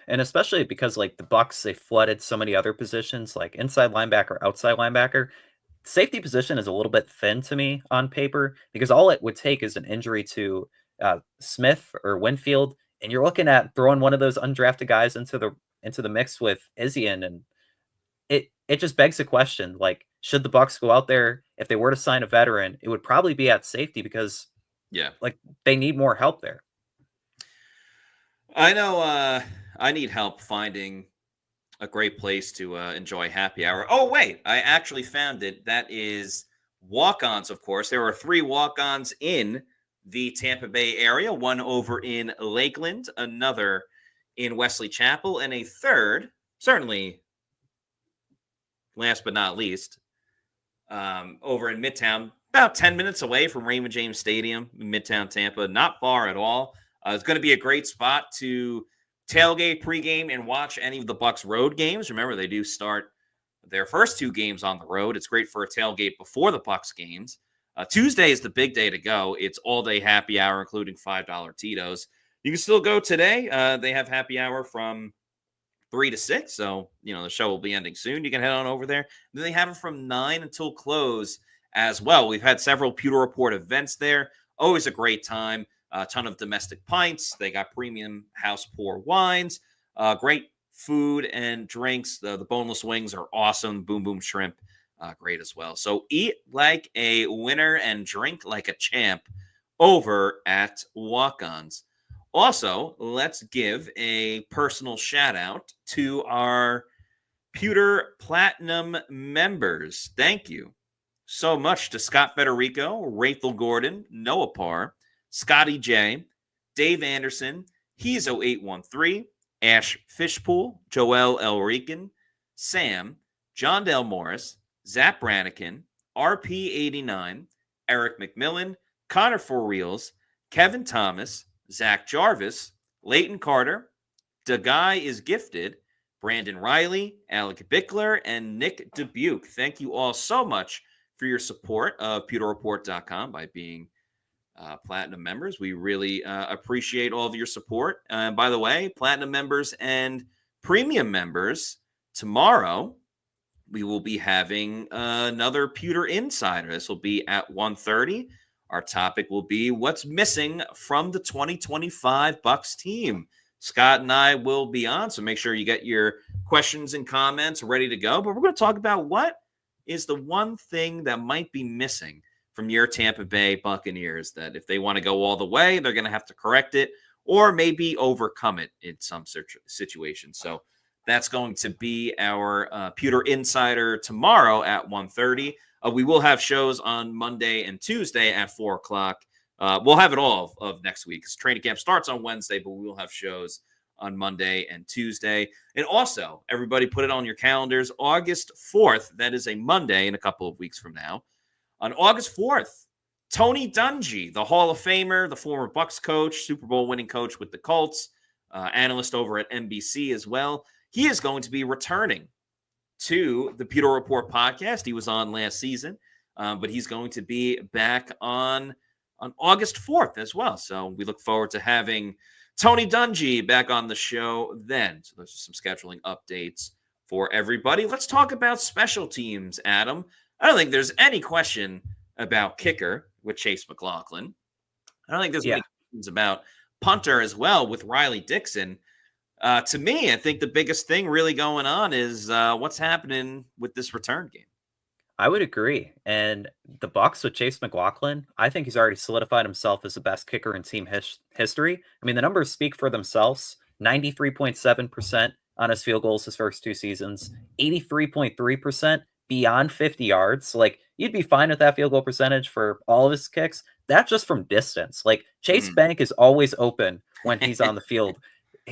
And especially because like the Bucs, they flooded so many other positions like inside linebacker, outside linebacker. Safety position is a little bit thin to me on paper because all it would take is an injury to Smith or Winfield, and you're looking at throwing one of those undrafted guys into the mix with Izzy, and it just begs the question, like, should the Bucs go out there if they were to sign a veteran? It would probably be at safety because like they need more help there. I know I need help finding a great place to enjoy happy hour. Oh, wait, I actually found it. That is walk-ons, of course. There are 3 walk-ons in the Tampa Bay area, one over in Lakeland, another in Wesley Chapel, and a third, certainly last but not least, over in Midtown, about 10 minutes away from Raymond James Stadium in Midtown Tampa, not far at all. It's going to be a great spot to tailgate, pregame, and watch any of the Bucs road games. Remember, they do start their first 2 games on the road. It's great for a tailgate before the Bucs games. Tuesday is the big day to go. It's all-day happy hour, including $5 Tito's. You can still go today. They have happy hour from 3 to 6, so, the show will be ending soon. You can head on over there. Then they have it from 9 until close as well. We've had several Pewter Report events there. Always a great time. A ton of domestic pints. They got premium house pour wines. Great food and drinks. The boneless wings are awesome. Boom Boom Shrimp, great as well. So eat like a winner and drink like a champ over at Walk-Ons. Also, let's give a personal shout out to our Pewter Platinum members. Thank you so much to Scott Federico, Rachel Gordon, Noah Parr, Scotty J, Dave Anderson, Hezo813, Ash Fishpool, Joel Elrican, Sam, John Dale Morris, Zap Brannikin, RP89, Eric McMillan, Connor For Reals, Kevin Thomas, Zach Jarvis, Leighton Carter, The Guy is Gifted, Brandon Riley, Alec Bickler, and Nick Dubuque. Thank you all so much for your support of PewterReport.com by being Platinum members. We really appreciate all of your support. By the way, Platinum members and Premium members, tomorrow we will be having another Pewter Insider. This will be at 1:30. Our topic will be what's missing from the 2025 Bucs team. Scott and I will be on, so make sure you get your questions and comments ready to go. But we're going to talk about what is the one thing that might be missing from your Tampa Bay Buccaneers, that if they want to go all the way, they're going to have to correct it or maybe overcome it in some situation. So that's going to be our Pewter Insider tomorrow at 1:30. We will have shows on Monday and Tuesday at 4 o'clock. We'll have it all of next week because training camp starts on Wednesday, but we will have shows on Monday and Tuesday. And also, everybody put it on your calendars, August 4th. That is a Monday in a couple of weeks from now. On August 4th, Tony Dungy, the Hall of Famer, the former Bucs coach, Super Bowl winning coach with the Colts, analyst over at NBC as well. He is going to be returning to the Pewter Report podcast. He was on last season, but he's going to be back on August 4th as well. So we look forward to having Tony Dungy back on the show then. So those are some scheduling updates for everybody. Let's talk about special teams, Adam. I don't think there's any question about kicker with Chase McLaughlin. I don't think there's any questions about punter as well with Riley Dixon. To me, I think the biggest thing really going on is what's happening with this return game. I would agree. And the Bucs with Chase McLaughlin, I think he's already solidified himself as the best kicker in team history. I mean, the numbers speak for themselves. 93.7% on his field goals his first 2 seasons, 83.3% beyond 50 yards. Like, you'd be fine with that field goal percentage for all of his kicks. That's just from distance. Like, Chase Mm. Bank is always open when he's on the field,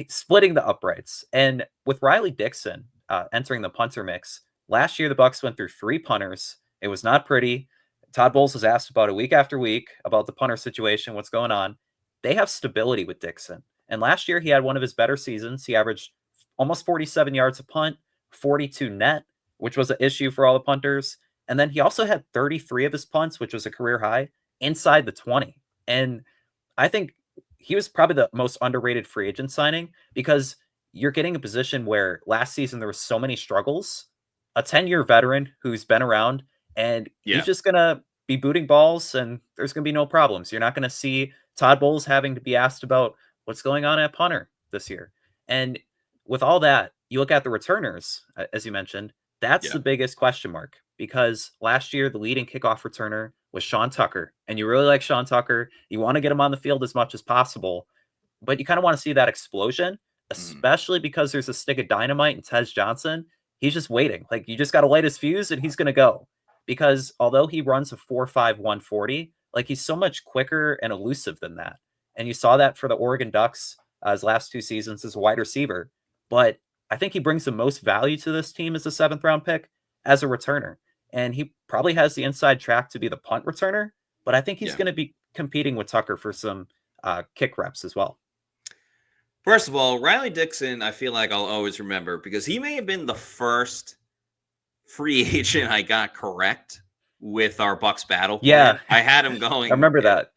splitting the uprights. And with Riley Dixon entering the punter mix, last year, the Bucs went through 3 punters. It was not pretty. Todd Bowles was asked about it week after week about the punter situation, what's going on. They have stability with Dixon. And last year, he had one of his better seasons. He averaged almost 47 yards a punt, 42 net, which was an issue for all the punters. And then he also had 33 of his punts, which was a career high, inside the 20. And I think he was probably the most underrated free agent signing because you're getting a position where last season there was so many struggles. A 10-year veteran who's been around, and he's Yeah. just going to be booting balls, and there's going to be no problems. You're not going to see Todd Bowles having to be asked about what's going on at punter this year. And with all that, you look at the returners, as you mentioned, that's Yeah. the biggest question mark because last year the leading kickoff returner was Sean Tucker, and you really like Sean Tucker. You want to get him on the field as much as possible, but you kind of want to see that explosion, Mm. especially because there's a stick of dynamite in Tez Johnson. He's just waiting. Like, you just got to light his fuse and he's going to go. Because although he runs a 4.5 140, like, he's so much quicker and elusive than that. And you saw that for the Oregon Ducks his last 2 seasons as a wide receiver. But I think he brings the most value to this team as a 7th round pick as a returner. And he probably has the inside track to be the punt returner. But I think he's Yeah. going to be competing with Tucker for some kick reps as well. First of all, Riley Dixon, I feel like I'll always remember because he may have been the first free agent I got correct with our Bucs battle Yeah, plan. I had him I going remember that.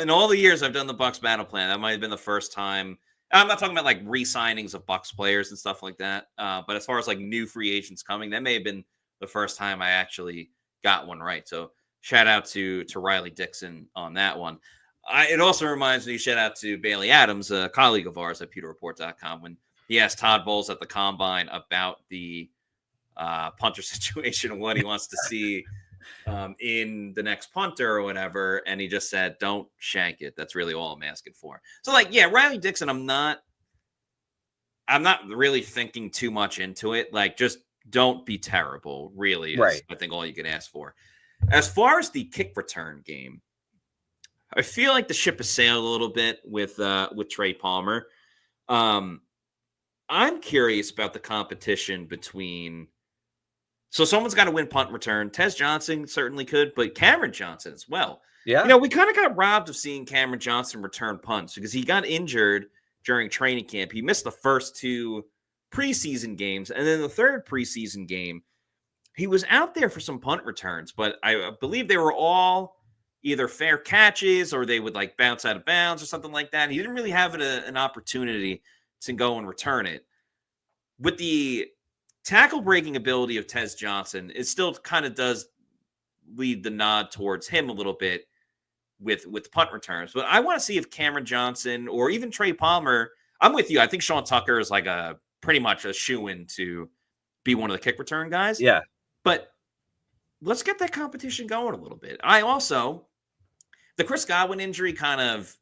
in all the years I've done the Bucs battle plan. That might have been the first time. I'm not talking about like re-signings of Bucs players and stuff like that. But as far as like new free agents coming, that may have been the first time I actually got one right. So shout out to Riley Dixon on that one. It also reminds me, shout out to Bailey Adams, a colleague of ours at pewterreport.com, when he asked Todd Bowles at the combine about the punter situation, what he wants to see in the next punter or whatever. And he just said, don't shank it. That's really all I'm asking for. So, like, yeah, Riley Dixon, I'm not really thinking too much into it. Like, just don't be terrible, really, is Right. I think all you can ask for. As far as the kick return game, I feel like the ship has sailed a little bit with Trey Palmer. I'm curious about the competition between. So someone's got to win punt return. Tez Johnson certainly could, but Cameron Johnson as well. Yeah. We kind of got robbed of seeing Cameron Johnson return punts because he got injured during training camp. He missed the first 2 preseason games, and then the third preseason game, he was out there for some punt returns, but I believe they were all either fair catches or they would like bounce out of bounds or something like that. He didn't really have an opportunity to go and return it. With the tackle breaking ability of Tez Johnson, it still kind of does lead the nod towards him a little bit with punt returns. But I want to see if Cameron Johnson or even Trey Palmer, I'm with you. I think Sean Tucker is like a pretty much a shoo-in to be one of the kick return guys. Yeah. But let's get that competition going a little bit. The Chris Godwin injury kind of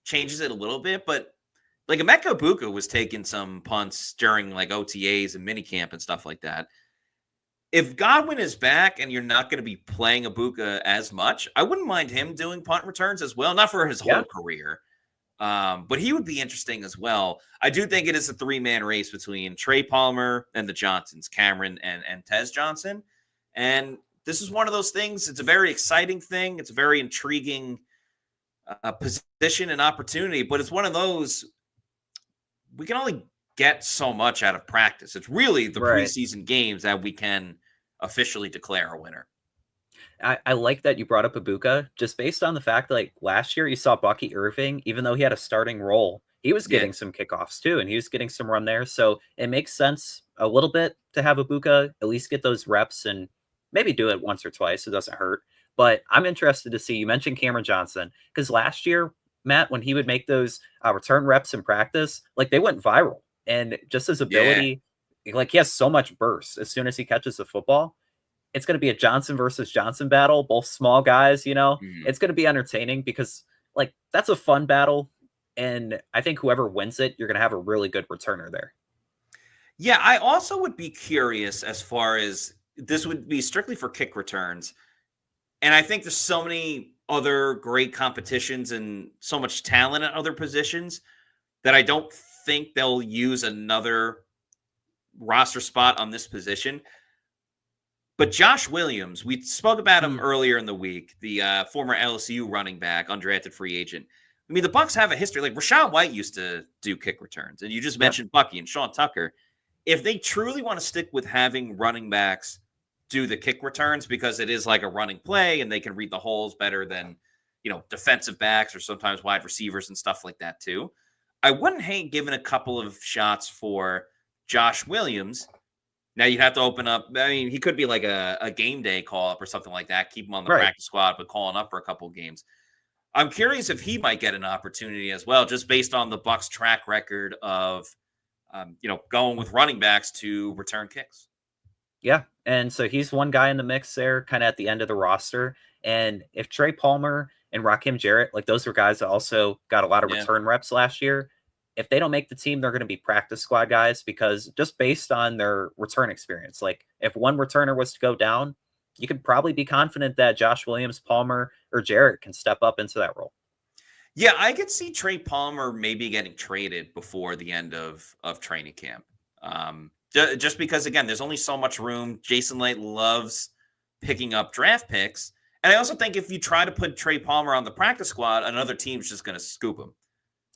changes it a little bit, but like Emeka Buka was taking some punts during like OTAs and minicamp and stuff like that. If Godwin is back and you're not going to be playing Ibuka as much, I wouldn't mind him doing punt returns as well. Not for his Yeah. whole career, but he would be interesting as well. I do think it is a 3-man race between Trey Palmer and the Johnsons, Cameron and Tez Johnson. And this is one of those things. It's a very exciting thing. It's a very intriguing position and opportunity, but it's one of those we can only get so much out of practice. It's really the preseason games that we can officially declare a winner. I like that you brought up Ibuka, just based on the fact that, like, last year you saw Bucky Irving, even though he had a starting role, he was getting some kickoffs too, and he was getting some run there. So it makes sense a little bit to have Ibuka at least get those reps and maybe do it once or twice. It doesn't hurt. But I'm interested to see, you mentioned Cameron Johnson, because last year, Matt, when he would make those return reps in practice, like, they went viral. And just his ability, like, he has so much burst as soon as he catches the football. it's going to be a Johnson versus Johnson battle, both small guys, It's going to be entertaining because, like, that's a fun battle. And I think whoever wins it, you're going to have a really good returner there. Yeah, I also would be curious as far as this would be strictly for kick returns. And I think there's so many other great competitions and so much talent at other positions that I don't think they'll use another roster spot on this position. But Josh Williams, we spoke about him earlier in the week, the former LSU running back, undrafted free agent. I mean, the Bucs have a history. Like Rachaad White used to do kick returns, and you just mentioned Bucky and Sean Tucker. If they truly want to stick with having running backs do the kick returns because it is like a running play and they can read the holes better than, defensive backs or sometimes wide receivers and stuff like that too, I wouldn't hate giving a couple of shots for Josh Williams. Now you'd have to open up. I mean, he could be like a game day call up or something like that. Keep him on the practice squad, but calling up for a couple of games. I'm curious if he might get an opportunity as well, just based on the Bucs' track record of, going with running backs to return kicks. Yeah, and so he's one guy in the mix there, kind of at the end of the roster. And if Trey Palmer and Rakim Jarrett, like those were guys that also got a lot of return reps last year, if they don't make the team, they're going to be practice squad guys because just based on their return experience, like if one returner was to go down, you could probably be confident that Josh Williams, Palmer, or Jarrett can step up into that role. Yeah, I could see Trey Palmer maybe getting traded before the end of training camp. Just because, again, there's only so much room. Jason Light loves picking up draft picks. And I also think if you try to put Trey Palmer on the practice squad, another team's just going to scoop him.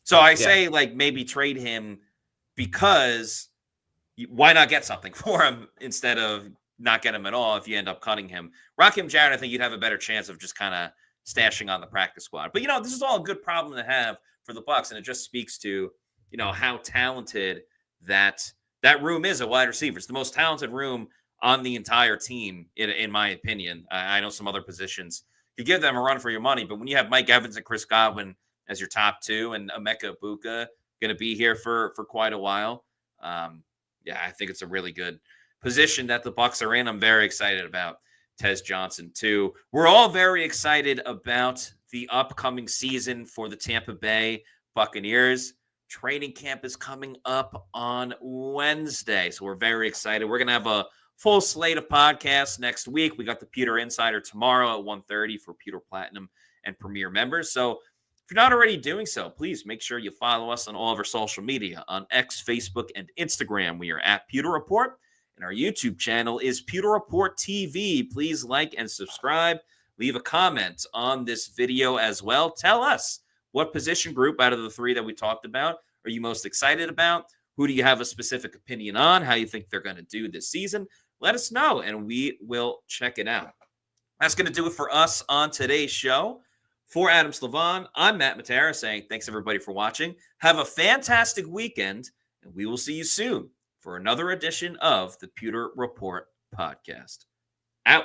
So I say, maybe trade him because why not get something for him instead of not get him at all if you end up cutting him. Rakim Jarrett, I think you'd have a better chance of just kind of stashing on the practice squad. But, this is all a good problem to have for the Bucs, and it just speaks to, how talented that room is at wide receivers. The most talented room on the entire team, in my opinion. I know some other positions, you give them a run for your money, but when you have Mike Evans and Chris Godwin as your top two and Emeka Egbuka going to be here for quite a while, I think it's a really good position that the Bucs are in. I'm very excited about Tez Johnson too. We're all very excited about the upcoming season for the Tampa Bay Buccaneers. Training camp is coming up on Wednesday, so we're very excited. We're going to have a full slate of podcasts next week. We got the Pewter Insider tomorrow at 1:30 for Pewter Platinum and Premier members. So if you're not already doing so, please make sure you follow us on all of our social media on X, Facebook, and Instagram. We are at Pewter Report, and our YouTube channel is Pewter Report TV. Please like and subscribe. Leave a comment on this video as well. Tell us, what position group out of the three that we talked about are you most excited about? Who do you have a specific opinion on? How you think they're going to do this season? Let us know, and we will check it out. That's going to do it for us on today's show. For Adam Slavon, I'm Matt Matera saying thanks, everybody, for watching. Have a fantastic weekend, and we will see you soon for another edition of the Pewter Report podcast. Out.